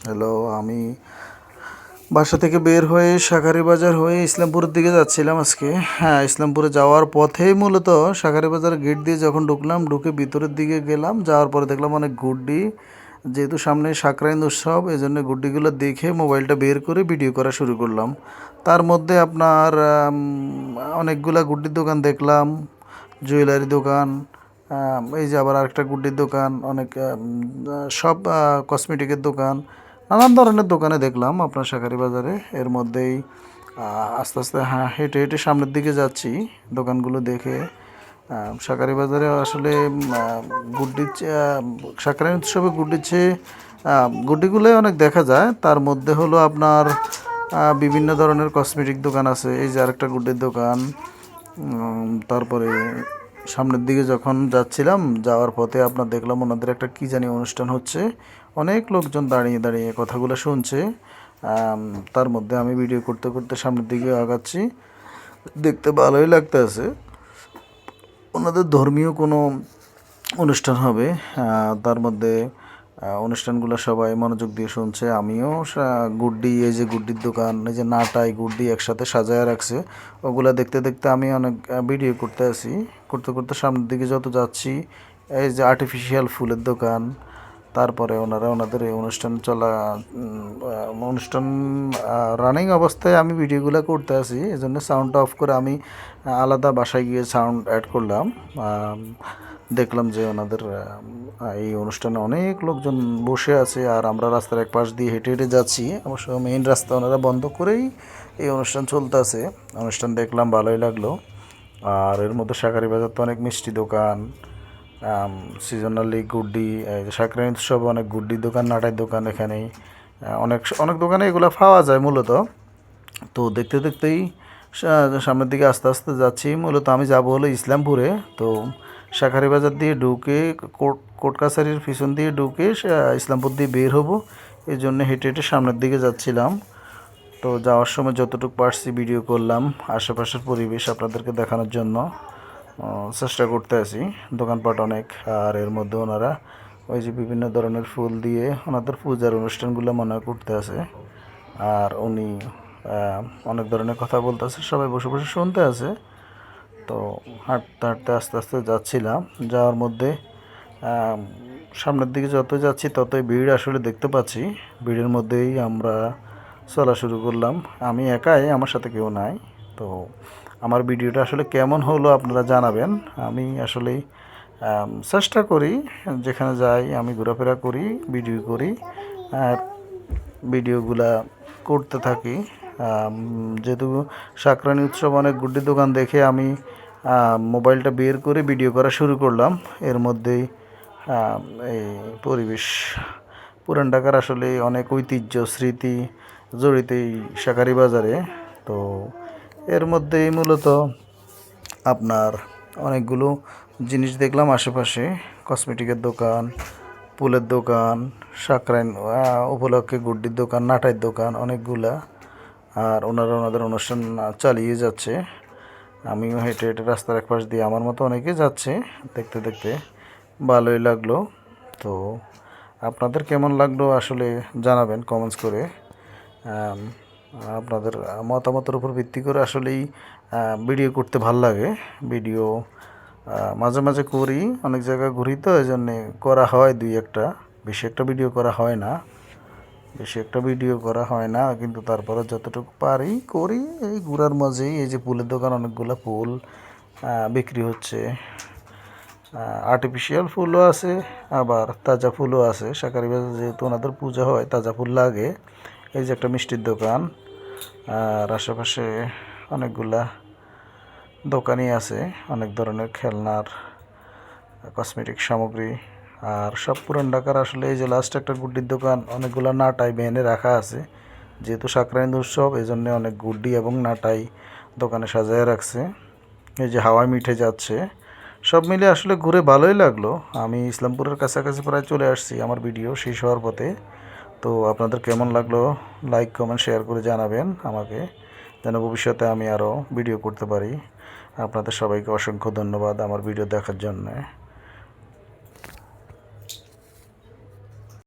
Hello, আমি বাসা থেকে বের হয়ে শাঁখারীবাজার হয়ে ইসলামপুরের দিকে যাচ্ছিলাম আজকে। হ্যাঁ, ইসলামপুরে যাওয়ার পথেই মূলত শাঁখারীবাজার গেট দিয়ে যখন ঢুকলাম, ঢুকে ভিতরের দিকে গেলাম, যাওয়ার পরে দেখলাম অনেক গুড্ডি। যেহেতু সামনে সাকরাইন উৎসব, এই জন্য গুড্ডিগুলো দেখে মোবাইলটা বের করে ভিডিও করা শুরু করলাম। তার মধ্যে আপনার অনেকগুলা গুড্ডির দোকান দেখলাম, জুয়েলারি দোকান, এই যে আবার আরেকটা গুড্ডির দোকান, অনেক সব কসমেটিকের দোকান, নানান ধরনের দোকানে দেখলাম আপনার শাঁখারীবাজারে। এর মধ্যেই আস্তে আস্তে হেঁটে হেঁটে সামনের দিকে যাচ্ছি দোকানগুলো দেখে। শাঁখারীবাজারে আসলে গুড্ডির শাঁখারী উৎসবে গুড্ডির চেয়ে গুড্ডিগুলোই অনেক দেখা যায়। তার মধ্যে হলো আপনার বিভিন্ন ধরনের কসমেটিক দোকান আছে, এই যে আরেকটা গুড্ডির দোকান। তারপরে সামনের দিকে যখন যাচ্ছিলাম, যাওয়ার পথে আপনার দেখলাম ওনাদের একটা কী জানি অনুষ্ঠান হচ্ছে, অনেক লোকজন দাঁড়িয়ে দাঁড়িয়ে কথাগুলো শুনছে। তার মধ্যে আমি ভিডিও করতে করতে সামনের দিকে আগাচ্ছি, দেখতে ভালোই লাগতেছে। ওনাদের ধর্মীয় কোনো অনুষ্ঠান হবে, তার মধ্যে অনুষ্ঠানগুলো সবাই মনোযোগ দিয়ে শুনছে। আমিও গুড্ডি, এই যে গুড্ডির দোকান, এই যে নাটাই গুড্ডি একসাথে সাজায় রাখছে, ওগুলা দেখতে দেখতে আমি অনেক ভিডিও করতে আছি। করতে করতে সামনের দিকে যত যাচ্ছি, এই যে আর্টিফিশিয়াল ফুলের দোকান, তারপরে ওনাদের এই অনুষ্ঠান রানিং অবস্থায় আমি ভিডিওগুলো করতে আছি, এই জন্য সাউন্ডটা অফ করে আমি আলাদা বাসায় গিয়ে সাউন্ড অ্যাড করলাম। দেখলাম যে ওনাদের এই অনুষ্ঠানে অনেক লোকজন বসে আছে, আর আমরা রাস্তার এক পাশ দিয়ে হেঁটে হেঁটে যাচ্ছি। অবশ্য মেইন রাস্তা ওনারা বন্ধ করেই এই অনুষ্ঠান চলতে আছে। অনুষ্ঠান দেখলাম, ভালোই লাগলো। আর এর মধ্যে শাঁখারীবাজার তো অনেক মিষ্টি দোকান, সিজনালি গুড্ডি, শাঁখারী উৎসবে অনেক গুড্ডির দোকান, নাটাই দোকান, এখানেই অনেক অনেক দোকানে এগুলো পাওয়া যায় মূলত। তো দেখতে দেখতেই সামনের দিকে আস্তে আস্তে যাচ্ছি। মূলত আমি যাব হলো ইসলামপুরে। তো শাঁখারীবাজার দিয়ে ঢুকে কোর্ট কাছারির পিছন দিয়ে ঢুকে ইসলামপুর দিয়ে বের হব, এই জন্য হেঁটে হেঁটে সামনের দিকে যাচ্ছিলাম। তো যাওয়ার সময় যতটুকু পারছি ভিডিও করলাম, আশেপাশের পরিবেশ আপনাদেরকে দেখানোর জন্য চেষ্টা করতে আছি। দোকানপাট অনেক, আর এর মধ্যে ওনারা ওই যে বিভিন্ন ধরনের ফুল দিয়ে ওনাদের পূজার অনুষ্ঠানগুলো মনে করতে আছে। আর উনি অনেক ধরনের কথা বলতেছে, সবাই বসে বসে শুনতে আছে। তো হাঁটতে হাঁটতে আস্তে আস্তে যাচ্ছিলাম, যাওয়ার মধ্যে সামনের দিকে যত যাচ্ছি ততই ভিড় আসলে দেখতে পাচ্ছি। ভিড়ের মধ্যেই আমরা চলা শুরু করলাম। আমি একাই, আমার সাথে কেউ নাই। তো আমার ভিডিওটা আসলে কেমন হলো আপনারা জানাবেন। আমি আসলেই চেষ্টা করি, যেখানে যাই আমি ঘোরাফেরা করি, ভিডিও করি, আর ভিডিওগুলা করতে থাকি। যেহেতু শাঁকরানী উৎসব অনেক গুড্ডি দোকান দেখে আমি মোবাইলটা বের করে ভিডিও করা শুরু করলাম। এর মধ্যেই এই পরিবেশ, পুরান ঢাকার আসলে অনেক ঐতিহ্য স্মৃতি জড়িত এই শাঁখারীবাজারে। তো এর মধ্যেই মূলত আপনার অনেকগুলো জিনিস দেখলাম আশেপাশে, কসমেটিকের দোকান, ফুলের দোকান, শাঁকরাইন উপলক্ষে গুড্ডির দোকান, নাটাইয়ের দোকান অনেকগুলা। আর ওনাদের অনুষ্ঠান চালিয়ে যাচ্ছে। আমিও হেঁটে হেঁটে রাস্তার এক পাশ দিয়ে আমার মতো অনেকে যাচ্ছে, দেখতে দেখতে ভালোই লাগলো। তো আপনাদের কেমন লাগলো আসলে জানাবেন কমেন্টস করে। আপনাদের মতামতের উপর ভিত্তি করে আসলেই ভিডিও করতে ভাল লাগে। ভিডিও মাঝে মাঝে করি, অনেক জায়গায় ঘুরি, তো এই জন্যে করা হয় দুই একটা, বেশি একটা ভিডিও করা হয় না। কিন্তু তারপরে যতটুকু পারি করি। এই ঘোরার মাঝেই এই যে ফুলের দোকান, অনেকগুলো ফুল বিক্রি হচ্ছে। আর্টিফিশিয়াল ফুলও আছে, আবার তাজা ফুলও আছে। শাঁখারীবাজার যেহেতু ওনাদের পূজা হয়, তাজা ফুল লাগে। এই যে একটা মিষ্টির দোকান, আর আশেপাশে অনেকগুলা দোকানই আছে, অনেক ধরনের খেলনার, কসমেটিক সামগ্রী। আর সব পুরান ঢাকার আসলে এই যে লাস্ট একটা গুড্ডির দোকান, অনেকগুলো নাটাই ভ্যানে রাখা আছে। যেহেতু শাঁকরাইন উৎসব, এই জন্যে অনেক গুড্ডি এবং নাটাই দোকানে সাজায় রাখছে। এই যে হাওয়াই মিঠে যাচ্ছে, সব মিলে আসলে ঘুরে ভালোই লাগলো। আমি ইসলামপুরের কাছাকাছি প্রায় চলে আসছি, আমার ভিডিও শেষ হওয়ার পথে। তো আপনাদের কেমন লাগলো লাইক কমেন্ট শেয়ার করে জানাবেন আমাকে, যেন ভবিষ্যতে আমি আরও ভিডিও করতে পারি। আপনাদের সবাইকে অসংখ্য ধন্যবাদ আমার ভিডিও দেখার জন্য।